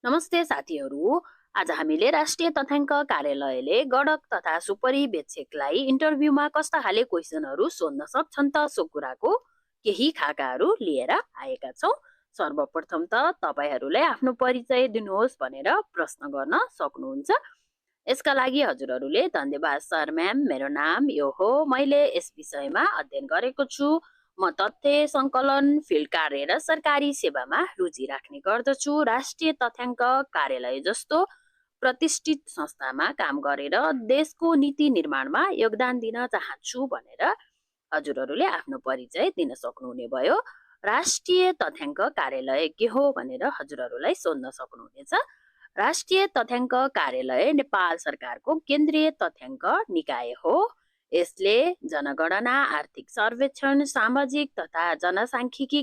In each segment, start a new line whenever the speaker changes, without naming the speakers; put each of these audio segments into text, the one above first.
नमस्ते साथीहरू। आज हामीले राष्ट्रिय तथ्याङ्क कार्यालयले गडक तथा सुपरिवेक्षकलाई इन्टरभ्यूमा कस्ता खाले क्वेसनहरू सोध्न सक्छन् त सो कुराको केही खाकाहरू लिएर आएका छौँ। सर्वप्रथम त तपाईहरूले आफ्नो परिचय दिनुहोस् भनेर प्रश्न गर्न सक्नुहुन्छ। यसका लागि हजुरहरूले धन्यवाद सर म्याम, मेरो नाम यो हो, मैले यस विषयमा अध्ययन गरेको छु, म तथ्य सङ्कलन, फिल्ड कार्य र सरकारी सेवामा रुचि राख्ने गर्दछु। राष्ट्रिय तथ्याङ्क कार्यालय जस्तो प्रतिष्ठित संस्थामा काम गरेर देशको नीति निर्माणमा योगदान दिन चाहन्छु भनेर हजुरहरूले आफ्नो परिचय दिन सक्नुहुने भयो। राष्ट्रिय तथ्याङ्क कार्यालय के हो भनेर हजुरहरूलाई सोध्न सक्नुहुनेछ। राष्ट्रिय तथ्याङ्क कार्यालय नेपाल सरकारको केन्द्रीय तथ्याङ्क निकाय हो। यसले जनगणना, आर्थिक सर्वेक्षण, सामाजिक तथा जनसाङ्ख्यिकी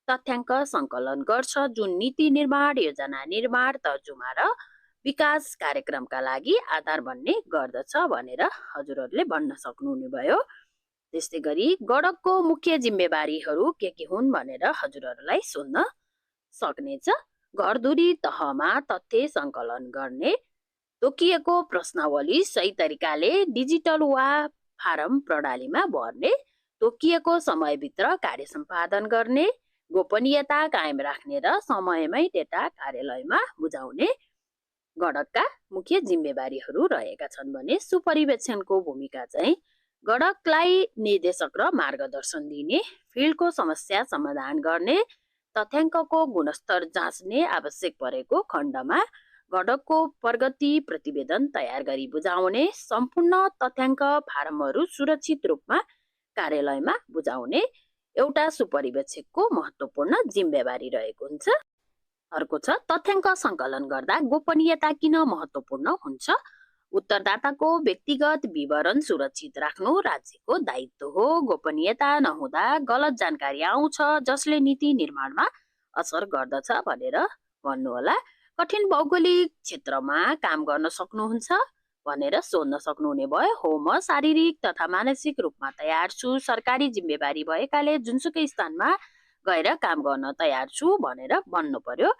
तथ्याङ्क सङ्कलन गर्छ, जुन नीति निर्माण, योजना निर्माण, तर्जुमा र विकास कार्यक्रमका लागि आधार बन्ने गर्दछ भनेर हजुरहरूले भन्न सक्नुहुने भयो। त्यस्तै गरी गडकको मुख्य जिम्मेवारीहरू के हुन् भनेर हजुरहरूलाई सोध्न सक्नेछ। घरधुरी तहमा तथ्य सङ्कलन गर्ने, तोकिएको प्रश्नावली सही तरिकाले डिजिटल वा फारम प्रणालीमा भर्ने, तोकिएको समयभित्र कार्य सम्पादन गर्ने, गोपनीयता कायम राख्ने र समयमै डेटा कार्यालयमा बुझाउने गडकका मुख्य जिम्मेवारीहरू रहेका छन् भने सुपरिवेक्षणको भूमिका चाहिँ गडकलाई निर्देशक र मार्गदर्शन दिने, फिल्डको समस्या समाधान गर्ने, तथ्याङ्कको गुणस्तर जाँच्ने, आवश्यक परेको खण्डमा गडकको प्रगति प्रतिवेदन तयार गरी बुझाउने, सम्पूर्ण तथ्याङ्क फारमहरू सुरक्षित रूपमा कार्यालयमा बुझाउने एउटा सुपरिवेक्षकको महत्त्वपूर्ण जिम्मेवारी रहेको हुन्छ। अर्को छ तथ्याङ्क सङ्कलन गर्दा गोपनीयता किन महत्त्वपूर्ण हुन्छ। उत्तरदाताको व्यक्तिगत विवरण सुरक्षित राख्नु राज्यको दायित्व हो। गोपनीयता नहुँदा गलत जानकारी आउँछ जसले नीति निर्माणमा असर गर्दछ भनेर भन्नुहोला। कठिन भौगोलिक क्षेत्रमा काम गर्न सक्नुहुन्छ भनेर सोध्न सक्नुहुने भयो। हो, म शारीरिक तथा मानसिक रूपमा तयार छु, सरकारी जिम्मेवारी भएकाले जुनसुकै स्थानमा गएर काम गर्न तयार छु भनेर भन्नु पर्यो।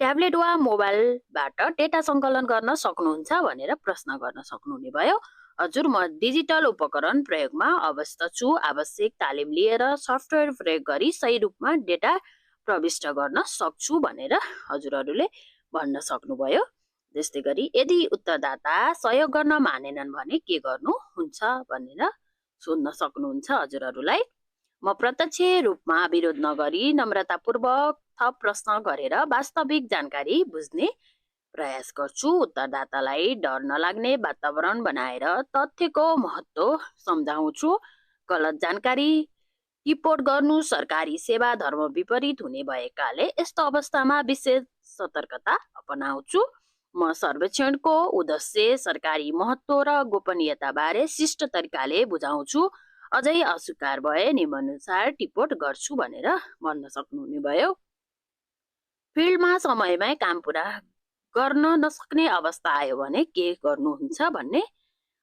ट्याब्लेट वा मोबाइलबाट डेटा सङ्कलन गर्न सक्नुहुन्छ भनेर प्रश्न गर्न सक्नुहुने भयो। हजुर, म डिजिटल उपकरण प्रयोगमा अभ्यस्त छु, आवश्यक तालिम लिएर सफ्टवेयर प्रयोग गरी सही रूपमा डेटा प्रविष्ट गर्न सक्छु भनेर हजुरहरूले भन्न सक्नुभयो। त्यस्तै गरी यदि उत्तरदाता सहयोग गर्न मानेनन् भने के गर्नुहुन्छ भनेर सोध्न सक्नुहुन्छ हजुरहरूलाई। म प्रत्यक्ष रूपमा विरोध नगरी नम्रतापूर्वक थप प्रश्न गरेर वास्तविक जानकारी बुझ्ने प्रयास गर्छु। उत्तरदातालाई डर नलाग्ने वातावरण बनाएर तथ्यको महत्त्व सम्झाउँछु। गलत जानकारी रिपोर्ट गर्नु सरकारी सेवा धर्म विपरीत हुने भएकाले यस्तो अवस्थामा विशेष सतर्कता अपनाउँछु। म सर्वेक्षणको उद्देश्य, सरकारी महत्त्व र गोपनीयताबारे शिष्ट तरिकाले बुझाउँछु। अझै अस्वीकार भए नियमानुसार टिपोट गर्छु भनेर भन्न सक्नुहुने भयो। फिल्डमा समयमै काम पुरा गर्न नसक्ने अवस्था आयो भने के गर्नुहुन्छ भन्ने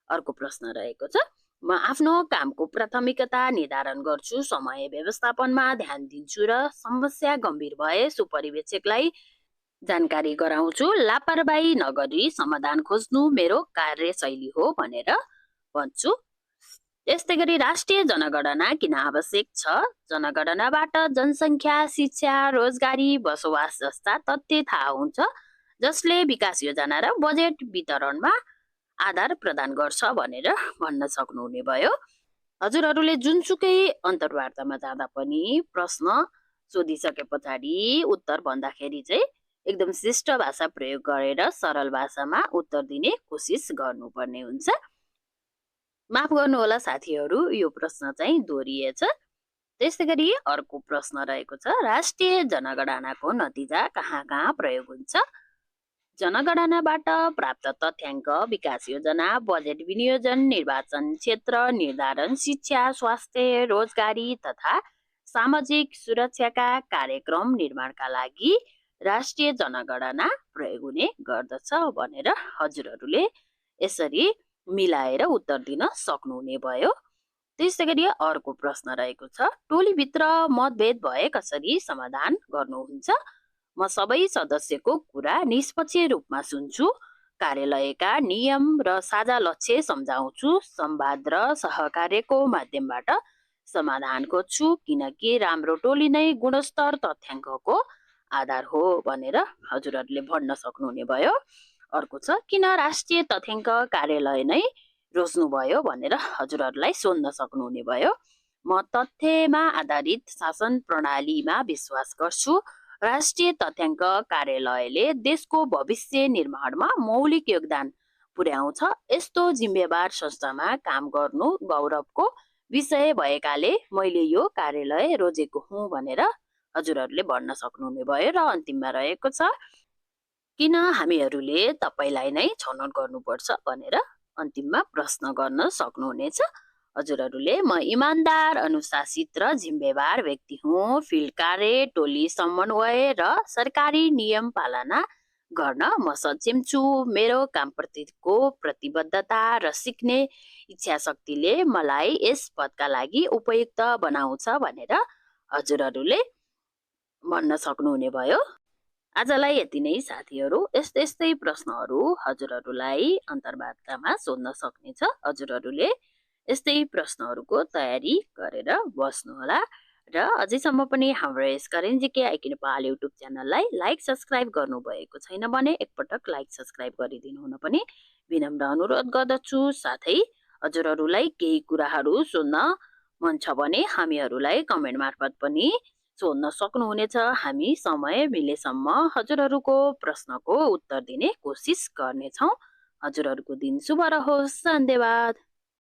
अर्को प्रश्न रहेको छ। म आफ्नो कामको प्राथमिकता निर्धारण गर्छु, समय व्यवस्थापनमा ध्यान दिन्छु र समस्या गम्भीर भए सुपरिवेक्षकलाई जानकारी गराउँछु। लापरवाही नगरी समाधान खोज्नु मेरो कार्यशैली हो भनेर भन्छु। त्यस्तै गरी राष्ट्रिय जनगणना किन आवश्यक छ। जनगणनाबाट जनसङ्ख्या, शिक्षा, रोजगारी, बसोबास जस्ता तथ्य थाहा हुन्छ जसले विकास योजना र बजेट वितरणमा आधार प्रदान गर्छ भनेर भन्न सक्नुहुने भयो। हजुरहरूले जुनसुकै अन्तर्वार्तामा जाँदा पनि प्रश्न सोधिसके पछाडि उत्तर भन्दाखेरि चाहिँ एकदम शिष्ट भाषा प्रयोग गरेर सरल भाषामा उत्तर दिने कोसिस गर्नुपर्ने हुन्छ। माफ गर्नुहोला साथीहरू, यो प्रश्न चाहिँ दोहोरिएछ। त्यस्तै गरी अर्को प्रश्न रहेको छ, राष्ट्रिय जनगणनाको नतिजा कहाँ कहाँ प्रयोग हुन्छ। जनगणनाबाट प्राप्त तथ्याङ्क विकास योजना, बजेट विनियोजन, निर्वाचन क्षेत्र निर्धारण, शिक्षा, स्वास्थ्य, रोजगारी तथा सामाजिक सुरक्षाका कार्यक्रम निर्माणका लागि राष्ट्रिय जनगणना प्रयोग हुने गर्दछ भनेर हजुरहरूले यसरी मिलाएर उत्तर दिन सक्नुहुने भयो। त्यसै गरी अर्को प्रश्न रहेको छ, टोलीभित्र मतभेद भए कसरी समाधान गर्नुहुन्छ। म सबै सदस्यको कुरा निष्पक्ष रूपमा सुन्छु, कार्यालयका नियम र साझा लक्ष्य सम्झाउँछु, संवाद र सहकार्यको माध्यमबाट समाधान खोज्छु, किनकि राम्रो टोली नै गुणस्तर तथ्याङ्कको आधार हो भनेर हजुरहरूले भन्न सक्नुहुने भयो। अर्को छ, किन राष्ट्रिय तथ्याङ्क कार्यालय नै रोज्नुभयो भनेर हजुरहरूलाई सोध्न सक्नुहुने भयो। म तथ्यमा आधारित शासन प्रणालीमा विश्वास गर्छु। राष्ट्रिय तथ्याङ्क कार्यालयले देशको भविष्य निर्माणमा मौलिक योगदान पुर्याउँछ। यस्तो जिम्मेवार संस्थामा काम गर्नु गौरवको विषय भएकाले मैले यो कार्यालय रोजेको हुँ भनेर हजुरहरूले भन्न सक्नुहुने भयो। र अन्तिममा रहेको छ, किन हामीहरूले तपाईँलाई नै छनौट गर्नुपर्छ भनेर अन्तिममा प्रश्न गर्न सक्नुहुनेछ। हजुरहरूले म इमान्दार, अनुशासित र जिम्मेवार व्यक्ति हुँ। फिल्ड कार्य, टोली समन्वय र सरकारी नियम पालना गर्न म सक्षम छु। मेरो कामप्रतिको प्रतिबद्धता र सिक्ने इच्छा शक्तिले मलाई यस पदका लागि उपयुक्त बनाउँछ भनेर हजुरहरूले भन्न सक्नुहुने भयो। आजलाई यति नै साथीहरू। यस्तै प्रश्नहरू हजुरहरूलाई अन्तर्वार्तामा सोध्न सक्नेछ। हजुरहरूले यस्तै प्रश्नहरूको तयारी गरेर बस्नुहोला। र अझैसम्म पनि हाम्रो यस करेन्ट जीके आइके नेपाल युट्युब च्यानललाई लाइक सब्सक्राइब गर्नुभएको छैन भने एकपटक लाइक सब्सक्राइब गरिदिनु हुन पनि विनम्र अनुरोध गर्दछु। साथै हजुरहरूलाई केही कुराहरू सोध्न मन छ भने हामीहरूलाई कमेन्ट मार्फत पनि सोध्न सक्नुहुनेछ। हामी समय मिलेसम्म हजुरहरूको प्रश्नको उत्तर दिने कोसिस गर्नेछौँ। हजुरहरूको दिन शुभ रहोस्। धन्यवाद।